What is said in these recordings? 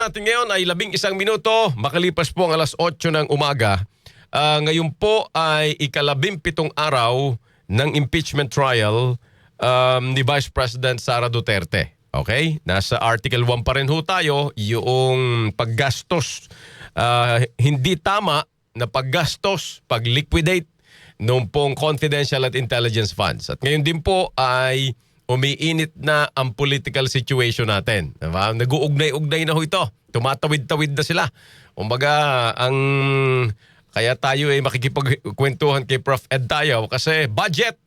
Natin ngayon ay 11 minuto, makalipas po ang alas 8 ng umaga. Ngayon po ay ika-17 araw ng impeachment trial ni Vice President Sara Duterte. Okay? Nasa Article 1 pa rin ho tayo, yung paggastos, hindi tama na paggastos, pag-liquidate noong pong confidential at intelligence funds. At ngayon din po ay umiinit na ang political situation natin. Diba? Nag-uugnay-ugnay na ho ito. Tumatawid-tawid na sila. Kumbaga, kaya tayo ay makikipagkwentuhan kay Prof. Ed tayo kasi budget,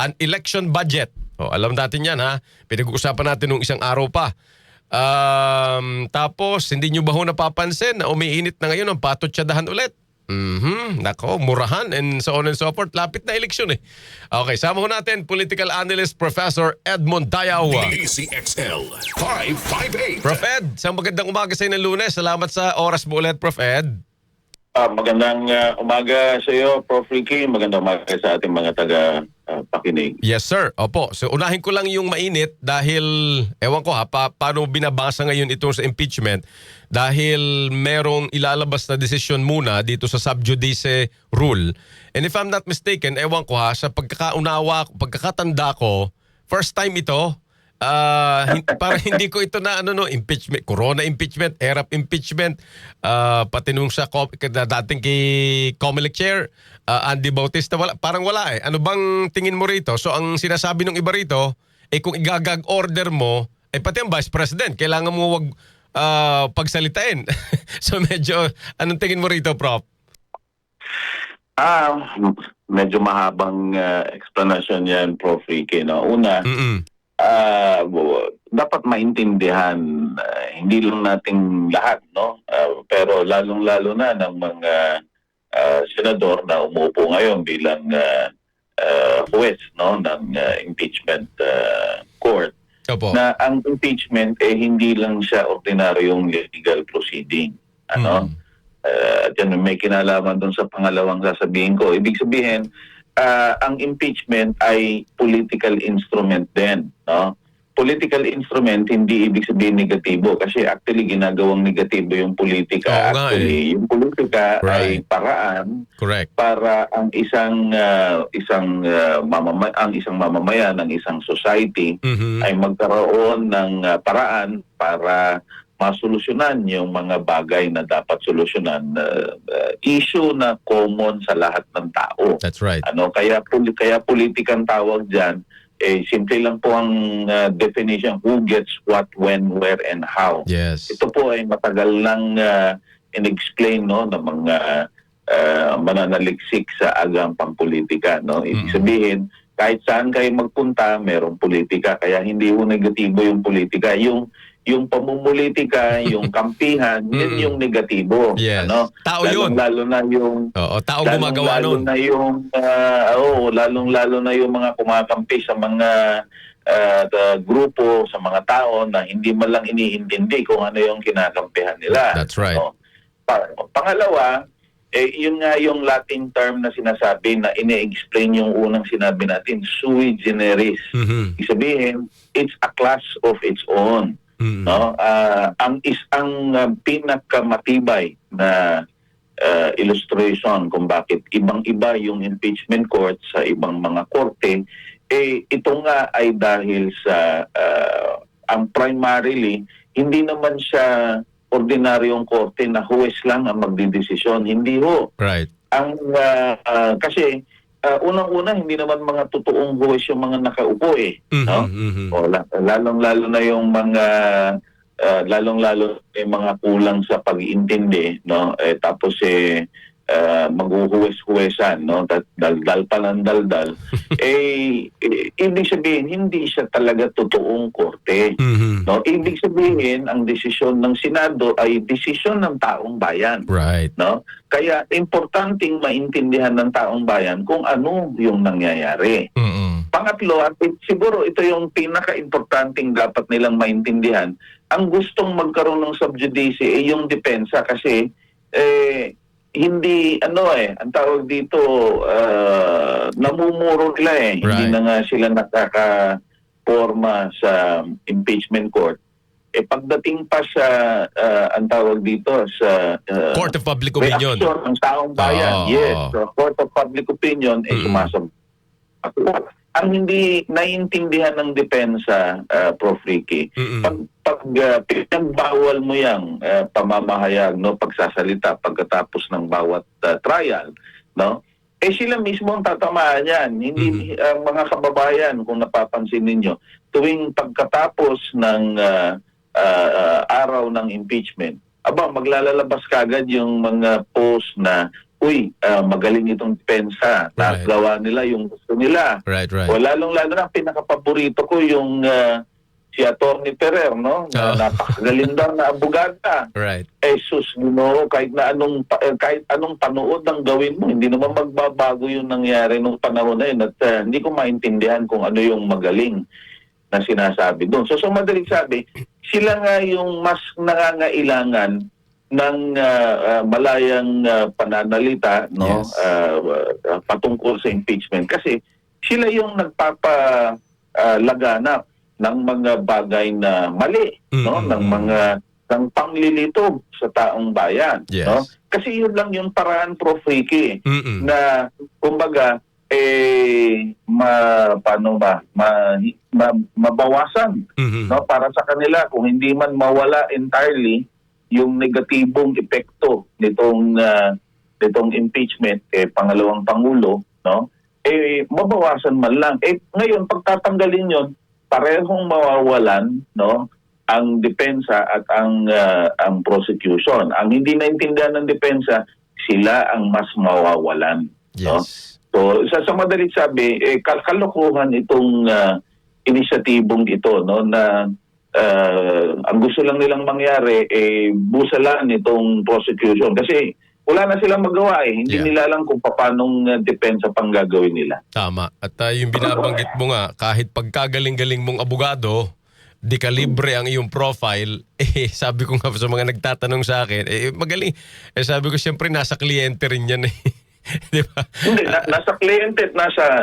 an election budget. Alam natin yan ha. Pinag-uusapan natin nung isang araw pa. Tapos, hindi nyo ba ho napapansin na umiinit na ngayon ang patotsadahan ulit? Nako, murahan and so on and so forth. Lapit na eleksyon eh. Okay, sama ho natin political analyst Professor Edmond Dayaw. DCXL 558. Prof. Ed, isang magandang umaga sa inyo ng Lunes. Salamat sa oras mo ulit, Prof. Ed. Magandang umaga sa iyo, Prof. Ricky. Magandang umaga sa ating mga taga-pakinig. Yes, sir. Opo. So, unahin ko lang yung mainit dahil, ewan ko ha, paano binabasa ngayon ito sa impeachment dahil merong ilalabas na desisyon muna dito sa sub judice rule. And if I'm not mistaken, ewan ko ha, sa pagkakatanda ko, first time ito, para hindi ko ito na impeachment, corona impeachment, ERAP impeachment, pati nung sa dating kay Comelec Chair, Andy Bautista, parang wala eh. Ano bang tingin mo rito? So ang sinasabi ng iba rito, kung igagag order mo, pati ang Vice President, kailangan mo wag pagsalitain. So medyo, anong tingin mo rito, Prof? Medyo mahabang explanation yan, Prof. Ricky. No? Una, dapat maintindihan, hindi lang nating lahat, no? Pero lalong-lalo na ng mga senador na umupo ngayon bilang huwes, no, ng impeachment court. Opo. Na ang impeachment hindi lang siya ordinaryong legal proceeding. Diyan may kinalaman doon sa pangalawang sasabihin ko. Ibig sabihin, ang impeachment ay political instrument din, no? Political instrument hindi ibig sabihin negatibo kasi actually ginagawang negatibo yung politika. Yung politika ay paraan para ang isang mamamayan ng isang society ay magkaroon ng paraan para masolusyonan yung mga bagay na dapat solusyonan, issue na common sa lahat ng tao. That's right. Kaya politikang tawag diyan, simple lang po ang definition, who gets what, when, where, and how. Yes. Ito po ay matagal nang in-explain, no, ng mga mananaliksik sa agang pangpolitika, no. Ibig sabihin, kahit saan kayo magpunta, merong politika. Kaya hindi ho negatibo yung politika. Yung pamumulitika, yung kampihan, yun yung negatibo. Yes. Tao yun. Lalo na yung... tao gumagawa nun. Lalong-lalo na yung mga kumakampi sa mga grupo, sa mga tao na hindi man lang iniintindi kung ano yung kinakampihan nila. That's right. Pangalawa, yun nga yung Latin term na sinasabi na ine-explain yung unang sinabi natin, sui generis. Ibig sabihin, it's a class of its own. No, ang pinakamatibay na illustration kung bakit ibang-iba yung impeachment court sa ibang mga korte, ito nga ay dahil sa ang primarily hindi naman siya ordinaryong korte na huwes lang ang magdidesisyon, hindi ho. Right. Ang kasi unang-una, hindi naman mga totoong huwes yung mga nakaupo no? Lalong-lalo na yung mga yung mga kulang sa pag-iintindi, no? Tapos maghuhuwes-huwesan, no? Daldal pa ng daldal. Ibig sabihin, hindi siya talaga totoong korte. No? Ibig sabihin, ang desisyon ng Senado ay desisyon ng taong bayan. Right. No? Kaya importanteng maintindihan ng taong bayan kung ano yung nangyayari. Pangatlo, at siguro ito yung pinaka-importanting dapat nilang maintindihan, ang gustong magkaroon ng subjudice yung depensa kasi hindi ang tawag dito namumuro nila Hindi na nga sila nakakaporma sa impeachment court pagdating pa sa ang tawag dito sa Court of Public Opinion. reaksyon ng taong bayan. Yes, so Court of Public Opinion sumasabot. Ang hindi naiintindihan ng depensa, Prof. Ricky, pag pinagbawal mo yang pamamahayag, no, pagsasalita pagkatapos ng bawat trial, no, sila mismo ang tatamaan yan. Hindi mga kababayan, kung napapansin ninyo, tuwing pagkatapos ng araw ng impeachment, maglalabas kagad yung mga post na magaling itong depensa. Right. Nagawa nila yung gusto nila. Right. O lalong-lalo na, pinakapaborito ko yung si Atty. Ferrer, no? Napakagaling daw na abogada. Right. Sus, kahit anong panood ang gawin mo, hindi naman magbabago yung nangyari nung panahon na yun. At hindi ko maintindihan kung ano yung magaling na sinasabi doon. So madaling sabi, sila nga yung mas nangangailangan ng malayang pananalita, no, Yes. patungkol sa impeachment, kasi sila yung nagpapalaganap ng mga bagay na mali, no, ng panglilito sa taong bayan. Yes. No? Kasi yun lang yung paraan, Prof. Ricky, na kumbaga mabawasan, no, para sa kanila, kung hindi man mawala entirely yung negatibong epekto nitong impeachment pangalawang pangulo, no, mabawasan man lang. Ngayon pagtatanggalin yon, parehong mawawalan, no, ang depensa at ang prosecution. Ang hindi naintindihan ng depensa, sila ang mas mawawalan. No? Yes. So sa madaling sabi, kalokohan itong inisyatibong ito, no, na ang gusto lang nilang mangyari busalan itong prosecution kasi wala na silang magawa Hindi nila alam kung paanong depensa pang gagawin nila. Tama. At yung binabanggit mo nga, kahit pagkagaling-galing mong abogado, di kalibre ang iyong profile, sabi ko nga sa mga nagtatanong sa akin, magaling. Sabi ko, siyempre, nasa kliyente rin yan Di ba? Hindi, nasa kliyente at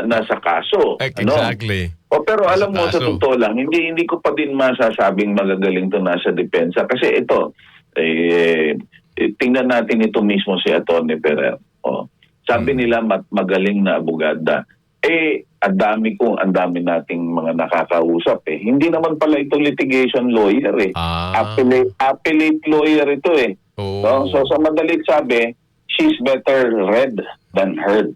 nasa kaso. Exactly. Pero Nasa alam mo, sa kaso. totoo lang, hindi ko pa din masasabing magagaling to nasa depensa. Kasi ito, tingnan natin ito mismo si Atty. Ferrer. Sabi nila magaling na abogada. Ang dami nating mga nakakausap Hindi naman pala ito litigation lawyer Appellate lawyer ito Oh. So sa madalit sabi, she's better read than heard.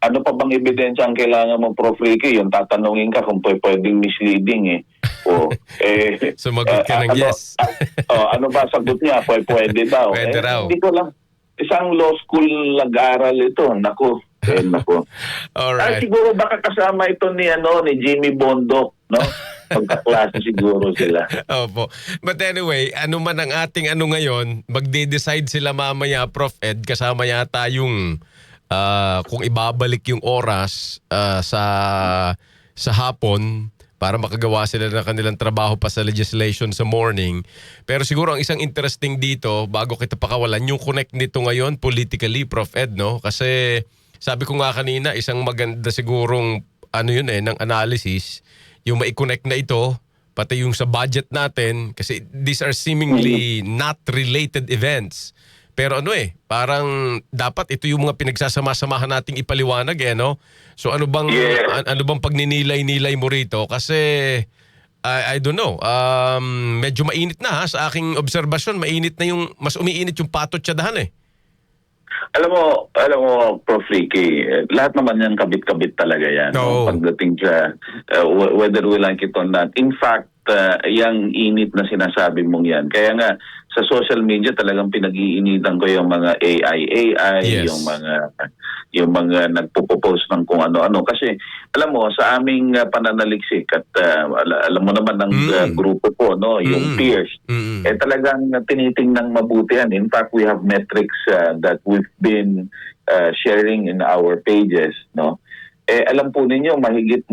Ano pa bang ebidensya ang kailangan mo, Prof. Ricky? Yung tatanungin ka kung pwedeng misleading Sumagot ka ng yes. Ano ba sagot niya? Pwede daw. Pwede raw. Hindi ko lang. Isang law school nag-aral ito. Naku. Alright. Siguro baka kasama ito ni Jimmy Bondoc, no? Pagkaklase siguro sila. Opo. But anyway, ano man ang ating ngayon, magde-decide sila mamaya, Prof. Ed, kasama yata yung kung ibabalik yung oras sa hapon para makagawa sila ng kanilang trabaho pa sa legislation sa morning. Pero siguro ang isang interesting dito, bago kita pakawalan, yung connect nito ngayon politically, Prof. Ed, no? Kasi sabi ko nga kanina, isang maganda sigurong ng analysis, yung mai-connect na ito, pati yung sa budget natin, kasi these are seemingly not related events. Pero parang dapat ito yung mga pinagsasama-samahan nating ipaliwanag no? So ano bang pagninilay-nilay mo rito? Kasi I don't know, medyo mainit na sa aking obserbasyon, mas umiinit yung patotsadahan Alam mo, Prof. Ricky, lahat naman yan kabit-kabit talaga yan. No. Pagdating sa whether we like it or not. In fact, yung init na sinasabi mong yan. Kaya nga, sa social media talagang pinag-iinitan ko yung mga AI, Yes. yung mga nagpo-post ng kung ano-ano. Kasi, alam mo, sa aming pananaliksik at alam mo naman ng grupo ko, no, yung peers, talagang tinitingnan mabuti yan. In fact, we have metrics that we've been sharing in our pages, no. Alam po ninyo, mahigit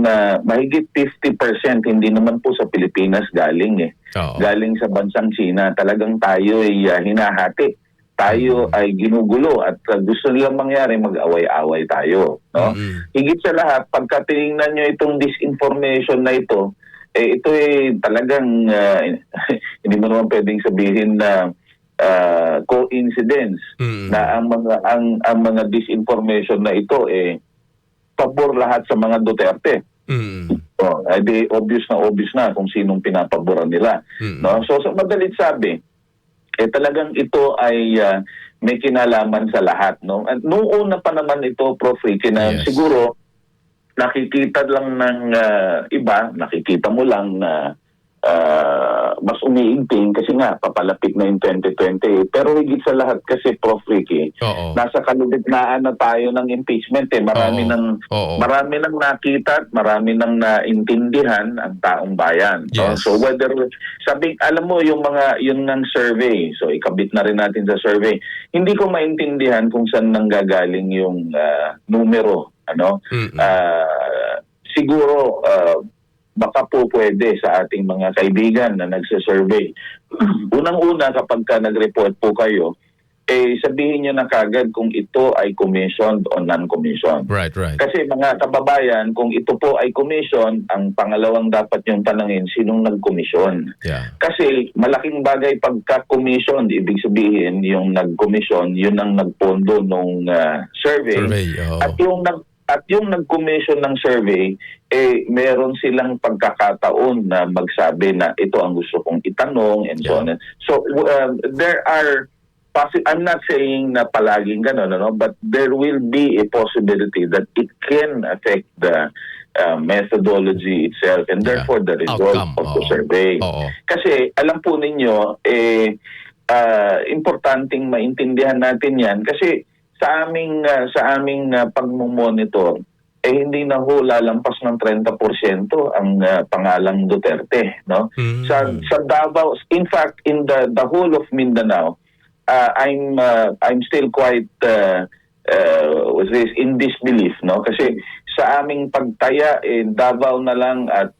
50% hindi naman po sa Pilipinas galing Oo. Galing sa bansang China. Talagang tayo ay hinahati tayo ay ginugulo at gusto nilang mangyari mag-away-away tayo, no? Higit sa lahat, pagka tiningnan nyo itong disinformation na ito, ito talagang hindi mo naman pwedeng sabihin na coincidence na ang mga disinformation na ito pabor lahat sa mga Duterte. Di obvious na kung sinong pinapaboran nila, no? So sa madalit sabi, talagang ito ay may kinalaman sa lahat, no? At nung una pa naman ito, Prof. Ricky, na siguro nakikita lang ng iba, nakikita mo lang na mas umiinting kasi nga papalapit na yung 2020. Pero higit sa lahat kasi, Prof. Ricky, nasa kalugitnaan na tayo ng impeachment. Marami nang nakita at marami nang naintindihan ang taong bayan. No? So whether alam mo yung yun ng survey, so ikabit na rin natin sa survey, hindi ko maintindihan kung saan nanggagaling yung numero, ano? Siguro baka po pwede sa ating mga kaibigan na nagsasurvey. Unang-una, kapag nag-report po kayo, sabihin nyo na kagad kung ito ay commissioned o non-commissioned. Right. Kasi mga kababayan, kung ito po ay commissioned, ang pangalawang dapat yung tanangin, sinong nag-commission? Yeah. Kasi malaking bagay pagka-commission, ibig sabihin yung nag-commission, yun ang nagpondo nung survey. At yung nag-commission ng survey, meron silang pagkakataon na magsabi na ito ang gusto kong itanong and so on. So there are I'm not saying na palaging gano'n, but there will be a possibility that it can affect the methodology itself and therefore the result of the survey. Kasi alam po ninyo, importanteng maintindihan natin yan kasi sa aming pagmumonitor, hindi na ho lalampas ng 30% ang pangalang Duterte, no? Sa Davao, in fact, in the whole of Mindanao, I'm still quite in disbelief, no? Kasi sa aming pagtaya, Davao na lang at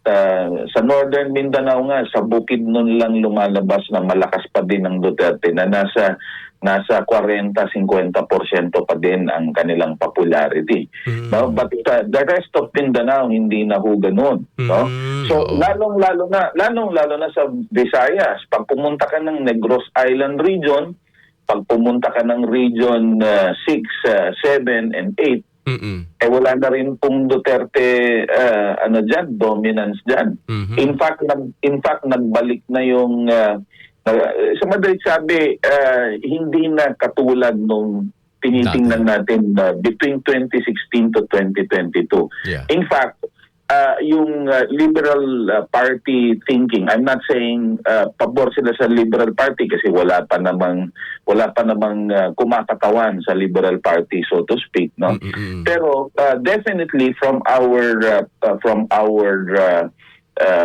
sa Northern Mindanao nga, sa Bukidnon lang lumalabas na malakas pa din ang Duterte na nasa 40-50% pa din ang kanilang popularity. No? But the rest of Mindanao hindi na ho ganun. No? So lalong-lalo na sa Visayas, pag pumunta ka ng Negros Island region, pag pumunta ka ng region 6, 7, and 8, wala na rin pong Duterte dominance dyan. In fact nagbalik na yung sa madalit sabi, hindi na katulad nung tinitingnan natin between 2016 to 2022. In fact, yung Liberal Party thinking, I'm not saying pabor sila sa Liberal Party kasi wala pa namang kumakatawan sa Liberal Party, so to speak, no? Pero definitely from our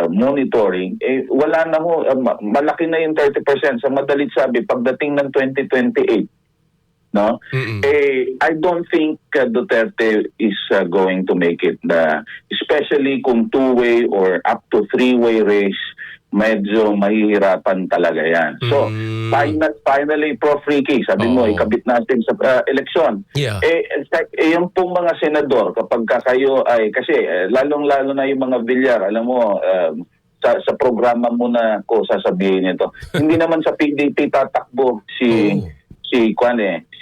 monitoring, wala na ho, malaki na yung 30%. Sa madalit sabi, pagdating ng 2028, no? I don't think Duterte is going to make it, especially kung two-way or up to three-way race, medyo mahihirapan talaga yan. So, finally, Prof. Ricky, sabi mo, ikabit natin sa eleksyon. Yung pong mga senador, kapag kayo ay, kasi lalong-lalo na yung mga Villar, alam mo, sa programa mo na ko sasabihin ito, hindi naman sa PDP tatakbo si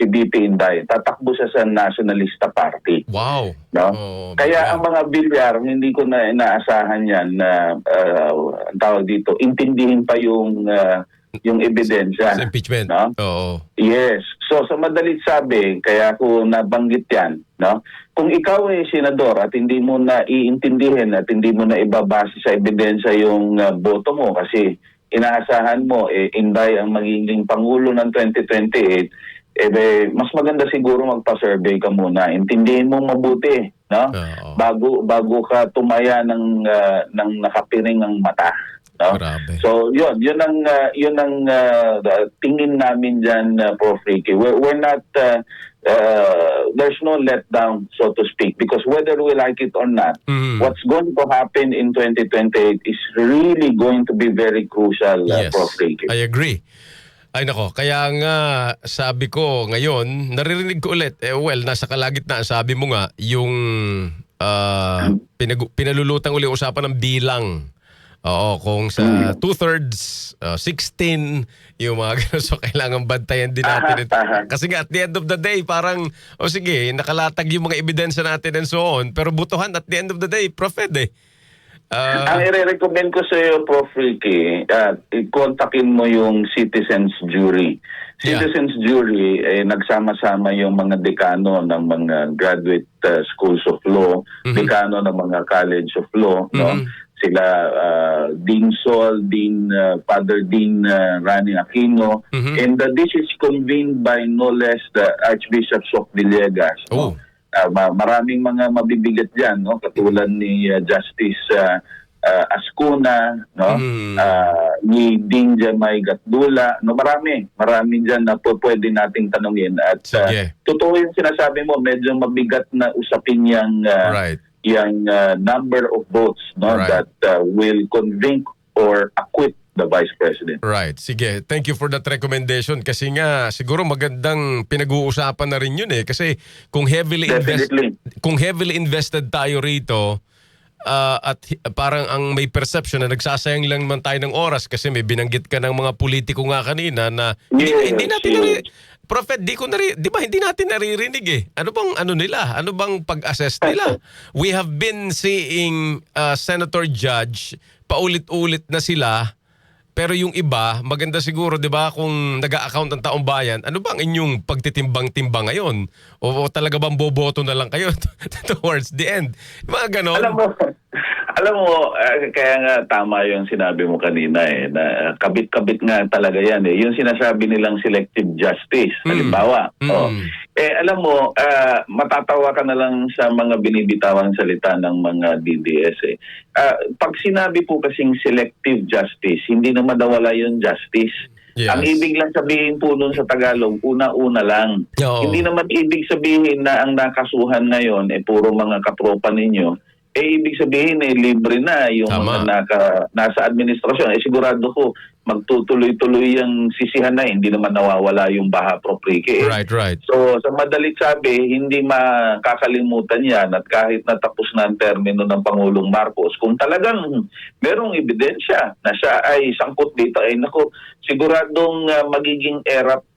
BP Inday, tatakbo siya sa Nationalista Party. Wow. No? Kaya ang mga Villar, hindi ko na inaasahan yan na tawag dito, intindihin pa yung ebidensya. Sa impeachment. No? Yes. So sa madalit sabi, kaya ko nabanggit yan, no? Kung ikaw ay senador at hindi mo na iintindihin at hindi mo na ibabase sa ebidensya yung boto mo kasi inaasahan mo, Inday ang magiging Pangulo ng 2028, mas maganda siguro magpa-survey ka muna. Intindihin mo mabuti, no? Bago ka tumaya ng nakapiring ang mata. No? So, yun ang tingin namin diyan, Prof. Ricky. We're not there's no letdown, so to speak, because whether we like it or not, what's going to happen in 2028 is really going to be very crucial, Prof. Ricky. I agree. Ay nako, kaya nga sabi ko ngayon, naririnig ko ulit, nasa kalagitnaan, sabi mo nga, yung pinalulutang uli usapan ng bilang. Oo, kung sa 2/3, 16, yung mga ganun. So, kailangan bantayan din natin ito. Kasi nga, at the end of the day, parang, sige, nakalatag yung mga ebidensya natin and so on. Pero butuhan, at the end of the day, Prophet Ang i-recommend ko sa iyo, Prof. Ricky, i-contactin mo yung citizens jury. Citizens jury, nagsama-sama yung mga dekano ng mga graduate schools of law, dekano ng mga college of law, no? Sila Dean Sol, Father Dean Rani Aquino, and this is convened by no less the Archbishop Sok Villegas. No? Maraming mga mabibigat diyan, no? Katulad ni Justice Ascuna, no? Ni Dean Jamay Gatdula, no? Marami diyan na pwede nating tanungin at totoo yung sinasabi mo, medyo mabigat na usapin yang yung number of votes, no, that will convict or acquit the Vice President. Right. Sige. Thank you for that recommendation. Kasi nga, siguro magandang pinag-uusapan na rin yun Kasi kung heavily invested tayo rito, at parang ang may perception na nagsasayang lang man tayo ng oras kasi may binanggit ka ng mga politiko nga kanina na hindi natin Prophet, di ba hindi natin naririnig Ano bang nila? Ano bang pag-assess nila? We have been seeing Senator Judge paulit-ulit na sila. Pero yung iba, maganda siguro, di ba, kung nag-a-account ng taong bayan, ano bang inyong pagtitimbang-timbang ngayon? O talaga bang boboto na lang kayo towards the end? Mga ganon. Alam mo, kaya nga tama yung sinabi mo kanina na kabit-kabit nga talaga yan Yung sinasabi nilang selective justice, halimbawa. Alam mo, matatawa ka na lang sa mga binibitawang salita ng mga DDS Pag sinabi po kasing selective justice, hindi naman nawala yung justice. Yes. Ang ibig lang sabihin po nun sa Tagalog, una-una lang. Hindi naman ibig sabihin na ang nakasuhan ngayon puro mga katropa ninyo. Ibig sabihin libre na yung mga nasa administrasyon. Sigurado ko magtutuloy-tuloy yung sisihan na hindi naman nawawala yung baha Prof. Ricky. Right. So sa madalit sabi, hindi makakalimutan yan at kahit natapos na ang termino ng Pangulong Marcos, kung talagang merong ebidensya na siya ay sangkot dito, naku, siguradong magiging erap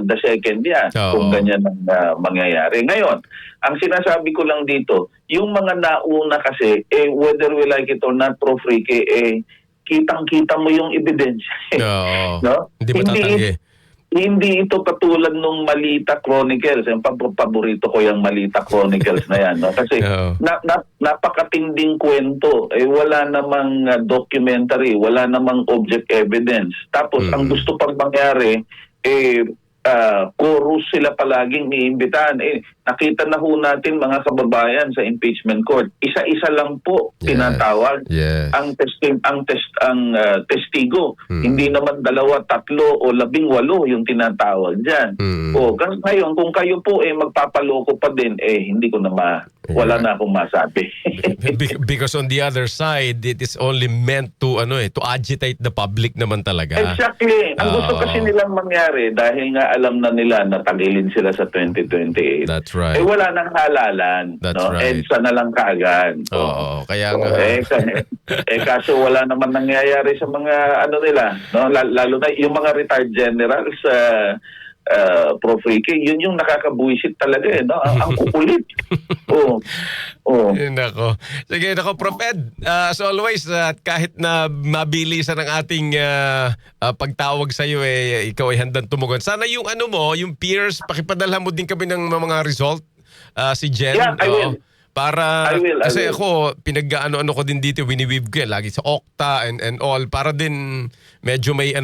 the second yan kung ganyan ang mangyayari. Ngayon, ang sinasabi ko lang dito, yung mga nauna kasi, whether we like it or not, Prof. Ricky, kitang-kita mo yung ebidensya. No? Hindi matatanggi. Hindi ito katulad nung Malita Chronicles. Yung paborito ko yung Malita Chronicles na yan. No? Kasi napakatinding kwento. Wala namang documentary, wala namang object evidence. Tapos ang gusto pang mangyari, chorus sila palaging iimbitahan. Nakita na ho natin mga kababayan sa impeachment court. Isa-isa lang po tinatawag ang testigo. Hindi naman 2, 3 o 18 yung tinatawag diyan. Ngayon kung kayo po magpapaloko pa din hindi ko na wala na akong masabi. Because on the other side, it is only meant to to agitate the public naman talaga. Exactly. Ang gusto kasi nilang mangyari dahil nga alam na nila na tagilin sila sa 2028. That's right. Wala nang halalan. That's no? right. EDSA na lang kaagad. Kaya nga. Kaso wala naman nangyayari sa mga nila. No? Lalo na yung mga retired generals Prof. Ricky, yun yung nakakabuisit talaga no? Ang kukulit. Nako. Sige, Prof. Ed, as always, kahit na mabilisan ang ating pagtawag sa iyo, ikaw ay handang tumugon. Sana yung yung peers, pakipadalhan mo din kami ng mga result, si Jen. Yeah, I will. Para, I will. ako, pinag-ano ko din dito, winiweave ko lagi sa Okta and all, para din medyo may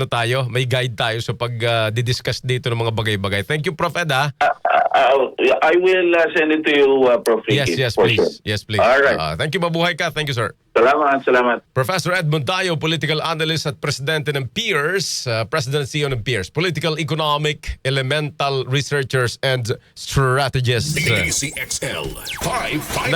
may guide tayo sa pag-discuss dito ng mga bagay-bagay. Thank you, Prof. Ed, I will send it to you, Prof. Ricky. Yes, please. Sure. Yes, please. All right. Thank you, mabuhay ka. Thank you, sir. Salamat. Professor Edmund Tayo, political analyst at presidente ng PEERS, President CEO ng PEERS, Political Economic Elemental Researchers and Strategists. DCXL 558.